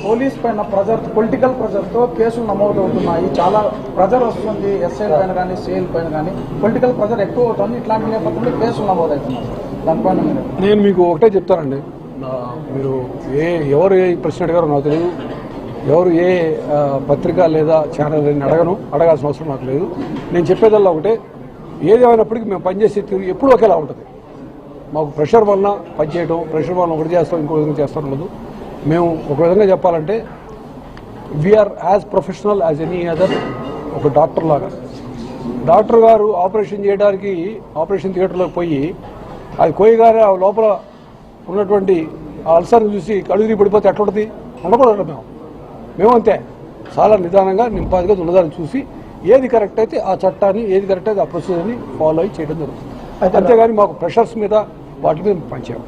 Police పైన political ప్రెజర్తో కేసులు నమోదవుతున్నాయి. చాలా ప్రెజర్ వస్తుంది ఎస్ఐల పైన కానీ సిఐల పైన కానీ పొలిటికల్ ప్రెజర్ ఎక్కువ అవుతుంది. ఇట్లాంటి నేపథ్యంలో కేసులు నమోదవుతున్నాయి. దానిపైన నేను మీకు ఒకటే చెప్తానండి, మీరు ఎవరు ఏ ప్రశ్న అడిగారో నాకు తెలియదు, ఎవరు ఏ పత్రిక లేదా ఛానల్ అడగాల్సిన అవసరం నాకు లేదు. నేను చెప్పేదల్లా ఒకటే, ఏదేమైనప్పటికీ మేము పనిచేసే తీరు ఎప్పుడూ ఒకేలా ఉంటుంది. మాకు ప్రెషర్ వలన పనిచేయడం, ప్రెషర్ వలన ఒకటి చేస్తాం ఇంకో విధంగా చేస్తాం ఉండదు. మేము ఒక విధంగా చెప్పాలంటే we are as professional as any other. ఒక డాక్టర్ లాగా, డాక్టర్ గారు ఆపరేషన్ చేయడానికి ఆపరేషన్ థియేటర్లోకి పోయి అది కోయగానే ఆ లోపల ఉన్నటువంటి అల్సర్ని చూసి కడుగురి పడిపోతే ఎట్లుంటుంది? ఉండకూడదు. మేము అంతే, చాలా నిదానంగా నింపాదిగా ఉన్నదాన్ని చూసి ఏది కరెక్ట్ అయితే ఆ చట్టాన్ని, ఏది కరెక్ట్ అయితే ఆ ప్రొసీజర్ని ఫాలో అయ్యి చేయడం జరుగుతుంది. అంతేగాని మాకు ప్రెషర్స్ మీద వాటి మీద పనిచేయాలి.